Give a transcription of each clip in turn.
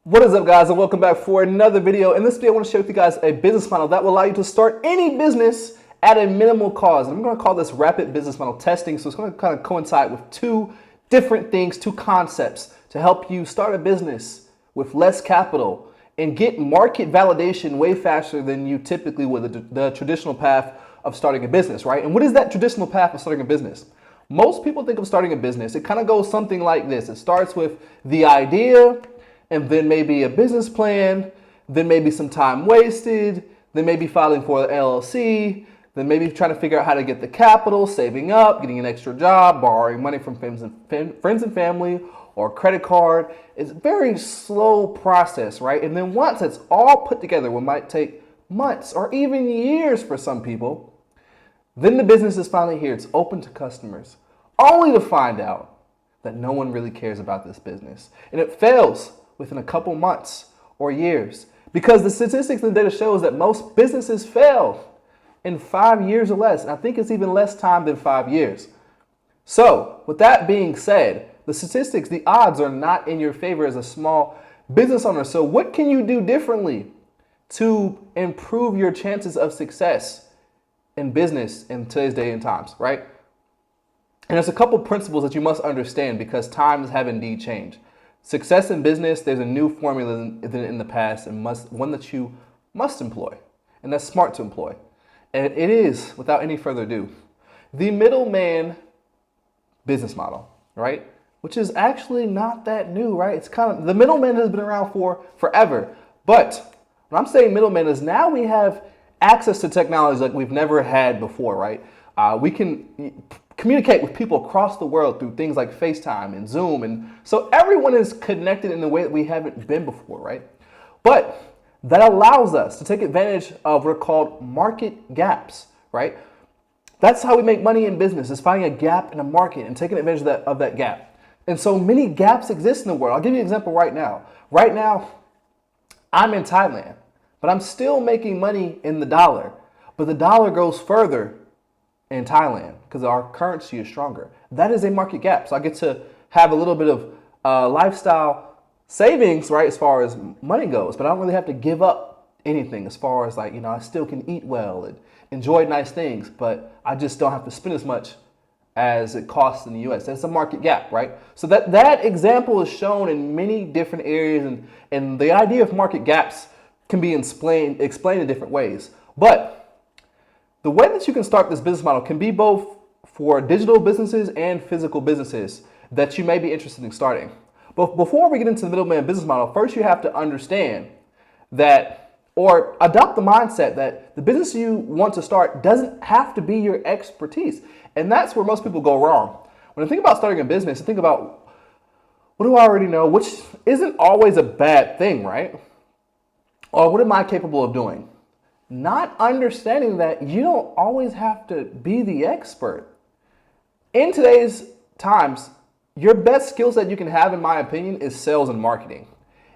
What is up, guys, and welcome back for another video. In this video, I want to share with you guys a business model that will allow you to start any business at a minimal cost. And I'm going to call this rapid business model testing. So it's going to kind of coincide with two different things, two concepts to help you start a business with less capital and get market validation way faster than you typically would the traditional path of starting a business, right? And what is that traditional path of starting a business? Most people think of starting a business, it kind of goes something like this. It starts with the idea, and then maybe a business plan, then maybe some time wasted, then maybe filing for the LLC, then maybe trying to figure out how to get the capital, saving up, getting an extra job, borrowing money from friends and family, or credit card. It's a very slow process, right? And then once it's all put together, what might take months or even years for some people, then the business is finally here. It's open to customers, only to find out that no one really cares about this business. And it fails within a couple months or years, because the statistics and the data shows that most businesses fail in 5 years or less. And I think it's even less time than 5 years. So with that being said, the statistics, the odds are not in your favor as a small business owner. So what can you do differently to improve your chances of success in business in today's day and times, right? And there's a couple principles that you must understand, because times have indeed changed. Success in business, there's a new formula than in the past, and one that you must employ, and that's smart to employ. And it is, without any further ado, the middleman business model, right? Which is actually not that new, right? It's kind of, the middleman has been around for forever. But when I'm saying middleman is now we have access to technology like we've never had before, right? We can communicate with people across the world through things like FaceTime and Zoom. And so everyone is connected in a way that we haven't been before, right? But that allows us to take advantage of what are called market gaps, right? That's how we make money in business, is finding a gap in a market and taking advantage of that gap. And so many gaps exist in the world. I'll give you an example right now. Right now, I'm in Thailand, but I'm still making money in the dollar. But the dollar goes further in Thailand because our currency is stronger. That is a market gap. So I get to have a little bit of lifestyle savings, right, as far as money goes, but I don't really have to give up anything as far as, like, you know, I still can eat well and enjoy nice things, but I just don't have to spend as much as it costs in the US. That's a market gap, right? So that example is shown in many different areas, and the idea of market gaps can be explained in different ways. But the way that you can start this business model can be both for digital businesses and physical businesses that you may be interested in starting. But before we get into the middleman business model, first you have to understand that, or adopt the mindset that the business you want to start doesn't have to be your expertise. And that's where most people go wrong. When I think about starting a business, I think about, what do I already know? Which isn't always a bad thing, right? Or what am I capable of doing? Not understanding that you don't always have to be the expert. In today's times, your best skill set you can have, in my opinion, is sales and marketing.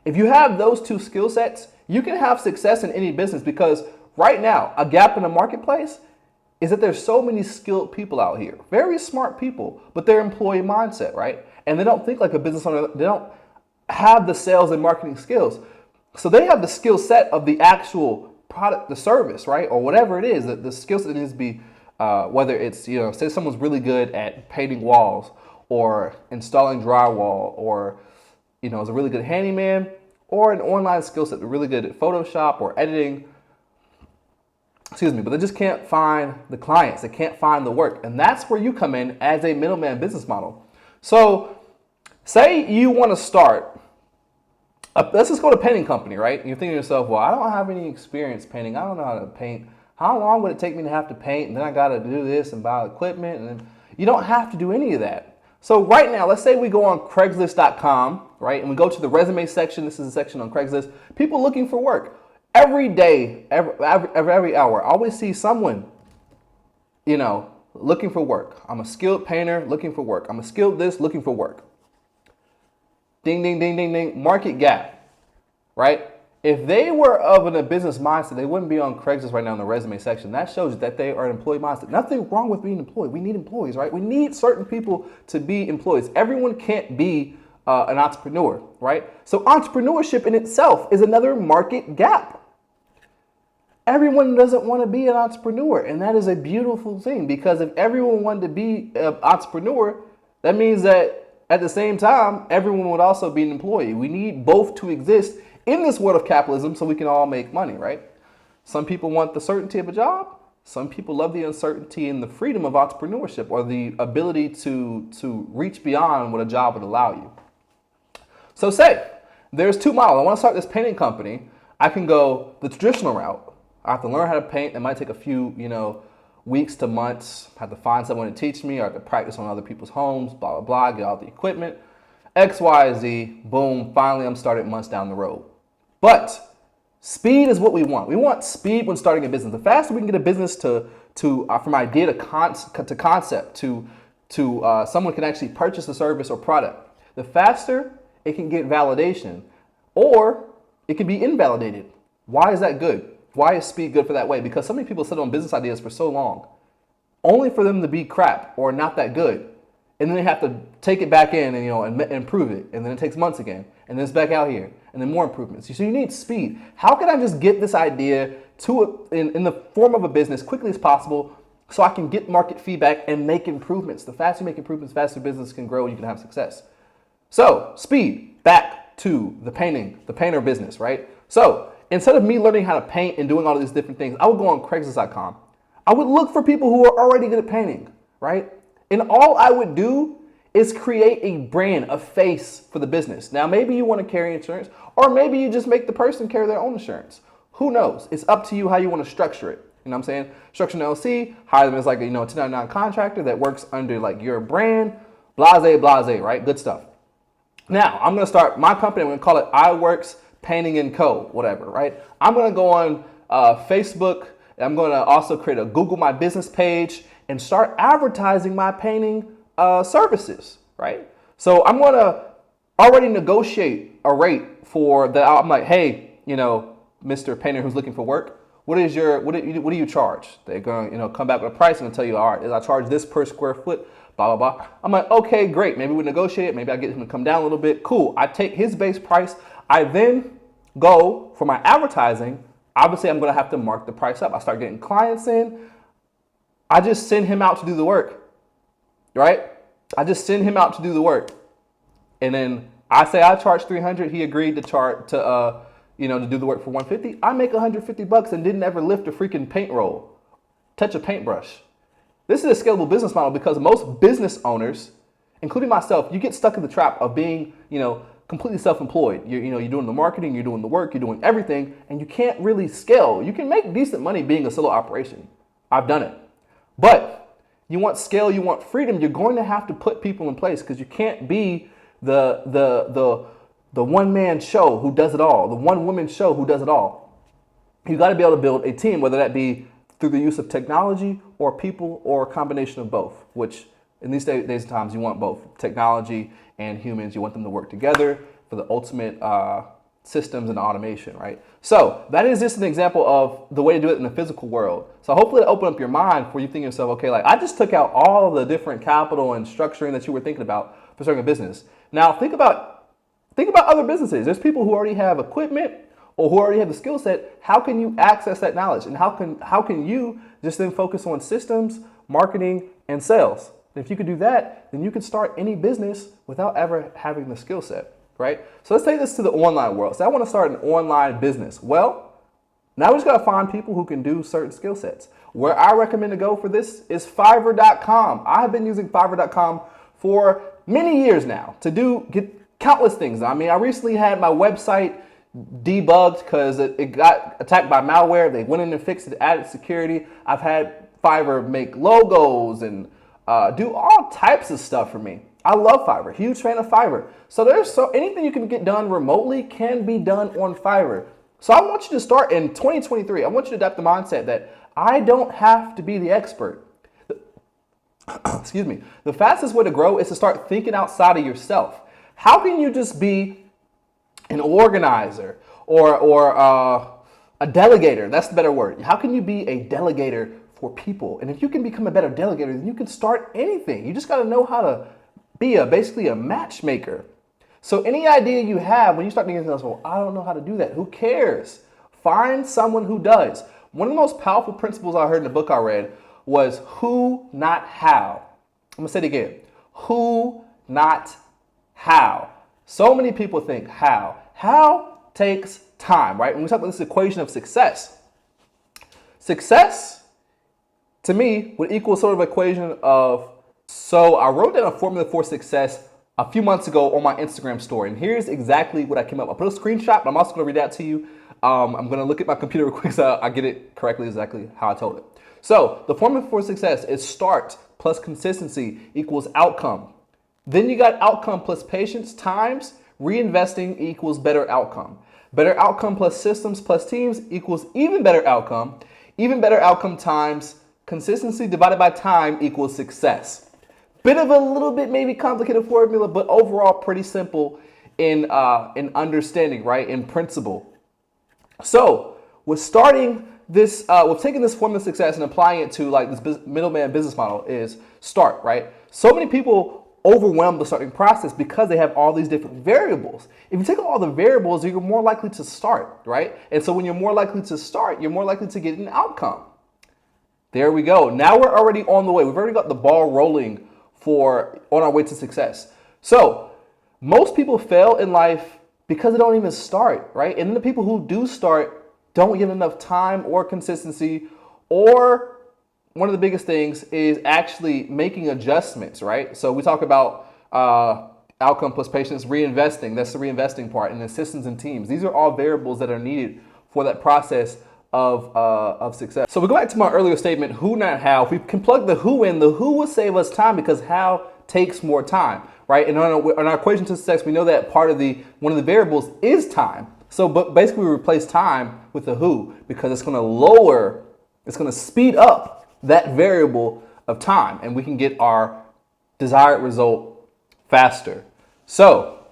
If you have those two skill sets, you can have success in any business, because right now, a gap in the marketplace is that there's so many skilled people out here, very smart people, but they're employee mindset, right? And they don't think like a business owner. They don't have the sales and marketing skills. So they have the skill set of the actual product, the service, right? Or whatever it is, the skill set needs to be, whether it's, you know, say someone's really good at painting walls or installing drywall, or, you know, is a really good handyman, or an online skill set, they're really good at Photoshop or editing, but they just can't find the clients, they can't find the work. And that's where you come in as a middleman business model. So say you want to start, let's just go to painting company, right? You're thinking to yourself, well, I don't have any experience painting. I don't know how to paint. How long would it take me to have to paint? And then I got to do this and buy equipment. And then you don't have to do any of that. So right now, let's say we go on Craigslist.com, right? And we go to the resume section. This is a section on Craigslist. People looking for work. Every day, every hour, I always see someone, you know, looking for work. I'm a skilled painter looking for work. I'm a skilled this looking for work. Ding, ding, ding, ding, ding. Market gap, right? If they were of a business mindset, they wouldn't be on Craigslist right now in the resume section. That shows that they are an employee mindset. Nothing wrong with being employed. We need employees, right? We need certain people to be employees. Everyone can't be an entrepreneur, right? So entrepreneurship in itself is another market gap. Everyone doesn't want to be an entrepreneur, and that is a beautiful thing, because if everyone wanted to be an entrepreneur, that means that at the same time, everyone would also be an employee. We need both to exist in this world of capitalism so we can all make money, right? Some people want the certainty of a job. Some people love the uncertainty and the freedom of entrepreneurship, or the ability to reach beyond what a job would allow you. So say there's two models. I want to start this painting company. I can go the traditional route. I have to learn how to paint. It might take a few, weeks to months. I have to find someone to teach me. I have to practice on other people's homes, blah, blah, blah, get all the equipment. X, Y, Z, boom, finally I'm started months down the road. But speed is what we want. We want speed when starting a business. The faster we can get a business from idea to concept to someone can actually purchase a service or product, the faster it can get validation, or it can be invalidated. Why is that good? Why is speed good for that way? Because so many people sit on business ideas for so long, only for them to be crap or not that good. And then they have to take it back in and improve it. And then it takes months again. And then it's back out here. And then more improvements. So you need speed. How can I just get this idea in the form of a business quickly as possible so I can get market feedback and make improvements? The faster you make improvements, the faster business can grow and you can have success. So speed, back to the painter business, right? So instead of me learning how to paint and doing all of these different things, I would go on Craigslist.com. I would look for people who are already good at painting, right? And all I would do is create a brand, a face for the business. Now, maybe you want to carry insurance, or maybe you just make the person carry their own insurance. Who knows? It's up to you how you want to structure it. You know what I'm saying? Structure an LLC, hire them as like a 1099 contractor that works under like your brand, blase, right? Good stuff. Now, I'm going to start my company. I'm going to call it iWorks Painting and Co., whatever, right? I'm going to go on Facebook. And I'm going to also create a Google My Business page and start advertising my painting services, right? So I'm going to already negotiate a rate for that. I'm like, hey, Mr. Painter who's looking for work, what do you charge? They're going to come back with a price and tell you, all right, I charge this per square foot, blah, blah, blah. I'm like, okay, great. Maybe we negotiate it. Maybe I get him to come down a little bit. Cool. I take his base price. I then go for my advertising. Obviously, I'm going to have to mark the price up. I start getting clients in. I just send him out to do the work, right? I just send him out to do the work. And then I say I charge $300. He agreed to to do the work for $150. I make $150 and didn't ever lift a freaking paint roll, touch a paintbrush. This is a scalable business model because most business owners, including myself, you get stuck in the trap of being, completely self-employed. You're doing the marketing, you're doing the work, you're doing everything, and you can't really scale. You can make decent money being a solo operation. I've done it. But you want scale, you want freedom, you're going to have to put people in place because you can't be the one-man show who does it all, the one-woman show who does it all. You got to be able to build a team, whether that be through the use of technology or people or a combination of both, which in these days and times you want both technology and humans. You want them to work together for the ultimate systems and automation, right? So that is just an example of the way to do it in the physical world. So hopefully it'll open up your mind for you think to yourself, okay, like I just took out all the different capital and structuring that you were thinking about for starting a business. Now think about other businesses. There's people who already have equipment or who already have the skill set. How can you access that knowledge? And how can you just then focus on systems, marketing, and sales? And if you could do that, then you could start any business without ever having the skill set, right? So let's take this to the online world. So I want to start an online business. Well, now we just got to find people who can do certain skill sets. Where I recommend to go for this is Fiverr.com. I have been using Fiverr.com for many years now to get countless things. I mean, I recently had my website debugged because it got attacked by malware. They went in and fixed it, added security. I've had Fiverr make logos and do all types of stuff for me. I love Fiverr, huge fan of Fiverr. So anything you can get done remotely can be done on Fiverr. So I want you to start in 2023. I want you to adapt the mindset that I don't have to be the expert. Excuse me. The fastest way to grow is to start thinking outside of yourself. How can you just be an organizer or a delegator? That's the better word. How can you be a delegator for people? And if you can become a better delegator, then you can start anything. You just got to know how to be basically a matchmaker. So any idea you have, when you start thinking, well, I don't know how to do that. Who cares? Find someone who does. One of the most powerful principles I heard in the book I read was who, not how. I'm gonna say it again. Who, not how. So many people think how. How takes time, right? When we talk about this equation of success, success to me would equal sort of equation of, so I wrote down a formula for success a few months ago on my Instagram story. And here's exactly what I came up with. I put a screenshot, but I'm also gonna read that to you. I'm gonna look at my computer real quick so I get it correctly, exactly how I told it. So the formula for success is start plus consistency equals outcome. Then you got outcome plus patience times reinvesting equals better outcome. Better outcome plus systems plus teams equals even better outcome. Even better outcome times consistency divided by time equals success. Bit of a little bit maybe complicated formula, but overall pretty simple in understanding, right? In principle. So we're starting this, we're taking this formula of success and applying it to like this middleman business model is start, right? So many people overwhelm the starting process because they have all these different variables. If you take all the variables, you're more likely to start, right? And so when you're more likely to start, you're more likely to get an outcome. There we go. Now we're already on the way. We've already got the ball rolling on our way to success. So most people fail in life because they don't even start, right? And then the people who do start don't get enough time or consistency, or one of the biggest things is actually making adjustments, right? So we talk about outcome plus patience, reinvesting. That's the reinvesting part, and then systems and teams. These are all variables that are needed for that process of success. So we go back to my earlier statement, who, not how. If we can plug the who in, the who will save us time because how takes more time, right? And on our equation to success, we know that one of the variables is time. So, but basically we replace time with the who because it's going to speed up that variable of time, and we can get our desired result faster. So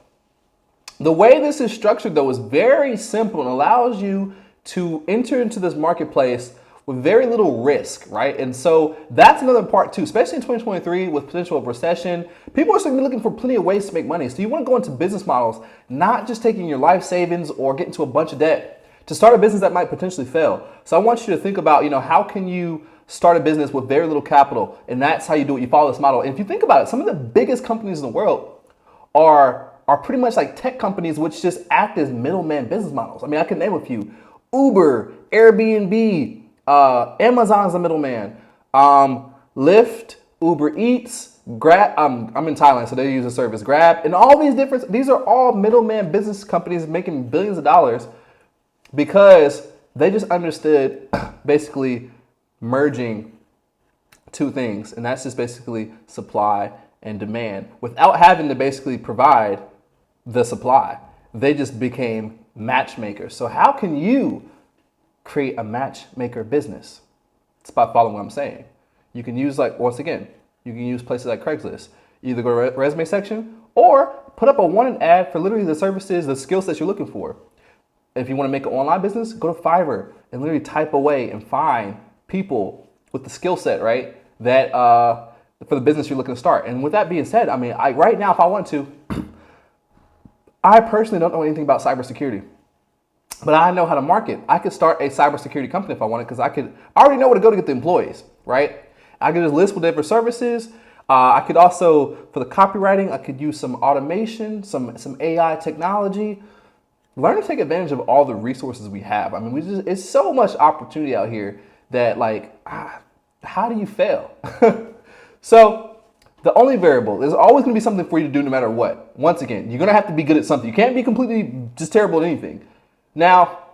the way this is structured though is very simple and allows you to enter into this marketplace with very little risk, right? And so that's another part too, especially in 2023 with potential of recession. People are certainly looking for plenty of ways to make money. So you want to go into business models, not just taking your life savings or get into a bunch of debt to start a business that might potentially fail. So I want you to think about, how can you start a business with very little capital? And that's how you do it. You follow this model. And if you think about it, some of the biggest companies in the world are pretty much like tech companies, which just act as middleman business models. I mean, I can name a few. Uber, Airbnb, Amazon's a middleman, Lyft, Uber Eats, Grab. I'm in Thailand, so they use a service, Grab, and all these are all middleman business companies making billions of dollars because they just understood basically merging two things, and that's just basically supply and demand without having to basically provide the supply. They just became matchmakers. So how can you create a matchmaker business? It's by following what I'm saying. You can use, once again, you can use places like Craigslist. Either go to resume section or put up a wanted ad for literally the services, the skill sets you're looking for. If you want to make an online business, go to Fiverr and literally type away and find people with the skill set, right? That for the business you're looking to start. And with that being said, I mean, right now, if I want to, I personally don't know anything about cybersecurity, but I know how to market. I could start a cybersecurity company if I wanted, because I already know where to go to get the employees, right? I could just list with different services. I could also, for the copywriting, I could use some automation, some AI technology. Learn to take advantage of all the resources we have. I mean, it's so much opportunity out here that how do you fail? So the only variable, there's always going to be something for you to do no matter what. Once again, you're going to have to be good at something. You can't be completely just terrible at anything. Now,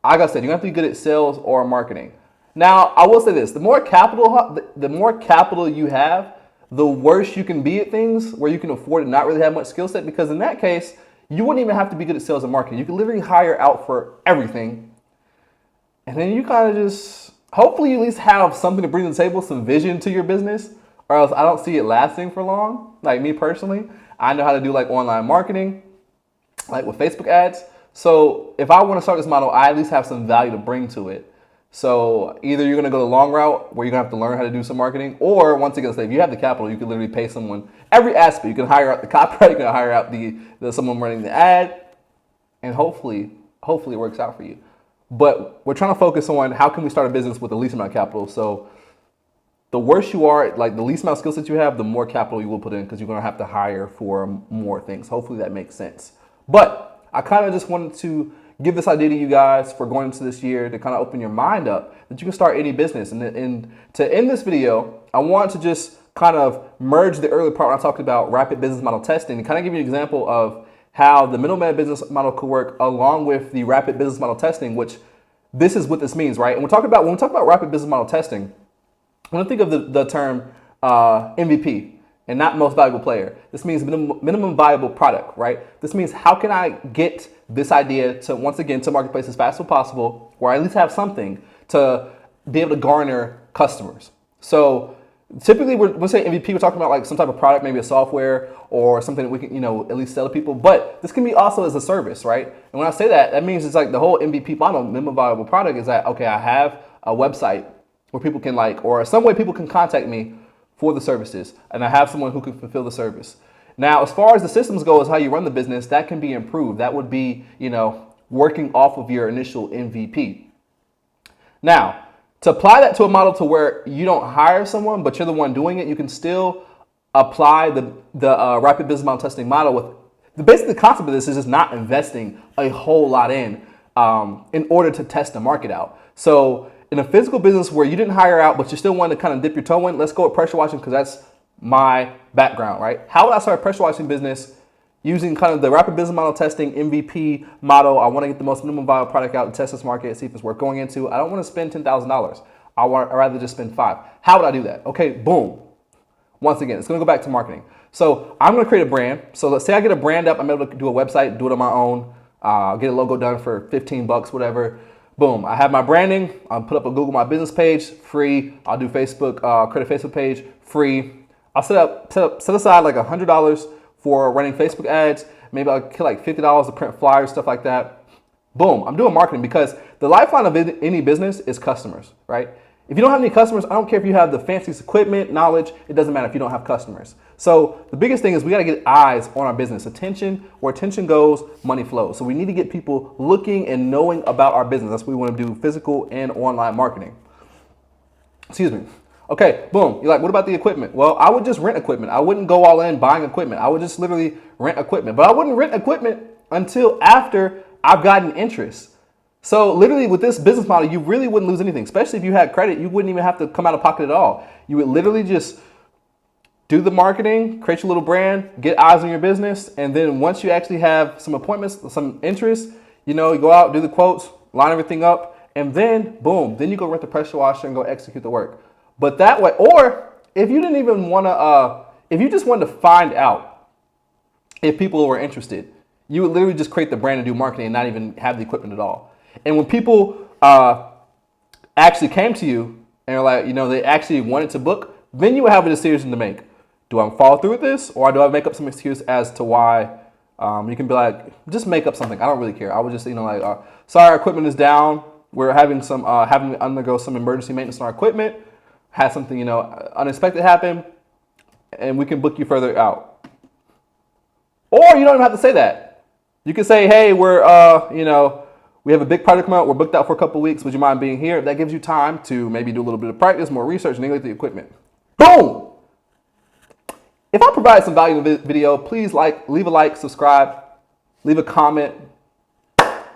like I said, you have to be good at sales or marketing. Now, I will say this, the more capital you have, the worse you can be at things where you can afford to not really have much skill set, because in that case, you wouldn't even have to be good at sales and marketing. You can literally hire out for everything. And then you kind of just, hopefully you at least have something to bring to the table, some vision to your business, or else I don't see it lasting for long. Like me personally, I know how to do online marketing, like with Facebook ads. So if I want to start this model, I at least have some value to bring to it. So either you're going to go the long route where you're going to have to learn how to do some marketing, or once again, if you have the capital, you can literally pay someone every aspect. You can hire out the copyright, you can hire out the someone running the ad, and hopefully it works out for you. But we're trying to focus on how can we start a business with the least amount of capital. So the worse you are, like the least amount of skill sets you have, the more capital you will put in, because you're going to have to hire for more things. Hopefully that makes sense. But I kind of just wanted to give this idea to you guys for going into this year to kind of open your mind up that you can start any business. And to end this video, I want to just kind of merge the earlier part when I talked about rapid business model testing and kind of give you an example of how the middleman business model could work along with the rapid business model testing, which this is what this means, right? And when we talk about rapid business model testing, I want to think of the term MVP and not most valuable player. This means minimum viable product, right? This means how can I get this idea to, once again, to marketplace as fast as possible, or at least have something to be able to garner customers. So typically when we say MVP, we're talking about like some type of product, maybe a software or something that we can, at least sell to people. But this can be also as a service, right? And when I say that, that means it's like the whole MVP model, minimum viable product, is that, okay, I have a website where people can or some way people can contact me for the services, and I have someone who can fulfill the service. Now, as far as the systems go, as how you run the business, that can be improved. That would be, working off of your initial MVP. Now, to apply that to a model to where you don't hire someone, but you're the one doing it, you can still apply the rapid business model testing model with basically the concept of this is just not investing a whole lot in order to test the market out. So in a physical business where you didn't hire out, but you still want to kind of dip your toe in, let's go with pressure washing because that's my background, right? How would I start a pressure washing business using kind of the rapid business model testing MVP model? I want to get the most minimum viable product out and test this market, see if it's worth going into. I don't want to spend $10,000. I'd rather just spend $5,000. How would I do that? Okay, boom. Once again, it's going to go back to marketing. So I'm going to create a brand. So let's say I get a brand up. I'm able to do a website, do it on my own, get a logo done for $15, whatever. Boom, I have my branding. I'll put up a Google My Business page, free. I'll do Facebook, create a Facebook page, free. I'll set aside like $100 for running Facebook ads. Maybe I'll kill like $50 to print flyers, stuff like that. Boom, I'm doing marketing because the lifeline of any business is customers, right? If you don't have any customers, I don't care if you have the fanciest equipment, knowledge, it doesn't matter if you don't have customers. So the biggest thing is we got to get eyes on our business. Attention, where attention goes, money flows. So we need to get people looking and knowing about our business. That's what we want to do, physical and online marketing. Excuse me. Okay, boom. You're like, what about the equipment? Well, I would just rent equipment. I wouldn't go all in buying equipment. I would just literally rent equipment. But I wouldn't rent equipment until after I've gotten interest. So literally with this business model, you really wouldn't lose anything, especially if you had credit. You wouldn't even have to come out of pocket at all. You would literally just do the marketing, create your little brand, get eyes on your business. And then once you actually have some appointments, some interest, you go out, do the quotes, line everything up, and then boom, then you go rent the pressure washer and go execute the work. But that way, or if you didn't even want to, if you just wanted to find out if people were interested, you would literally just create the brand and do marketing and not even have the equipment at all. And when people actually came to you and are like, they actually wanted to book, then you would have a decision to make. Do I follow through with this, or do I make up some excuse as to why? You can be like, just make up something. I don't really care. I would just, sorry, our equipment is down. We're having having to undergo some emergency maintenance on our equipment. Had something, unexpected happen, and we can book you further out. Or you don't even have to say that. You can say, hey, we're, we have a big project come out. We're booked out for a couple of weeks. Would you mind being here? That gives you time to maybe do a little bit of practice, more research, and then get the equipment. Boom! If I provide some value in the video, please leave a like, subscribe, leave a comment.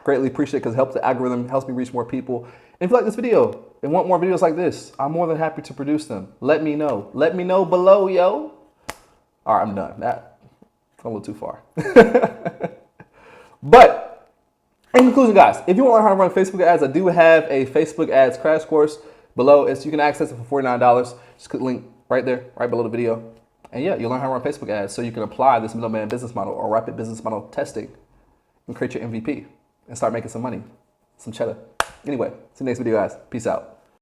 Greatly appreciate it because it helps the algorithm, helps me reach more people. And if you like this video and want more videos like this, I'm more than happy to produce them. Let me know. Let me know below, yo. All right, I'm done. That went a little too far. But in conclusion, guys, if you want to learn how to run Facebook ads, I do have a Facebook ads crash course below. You can access it for $49. Just click the link right there, right below the video. And yeah, you'll learn how to run Facebook ads so you can apply this middleman business model or rapid business model testing and create your MVP and start making some money, some cheddar. Anyway, see you next video, guys. Peace out.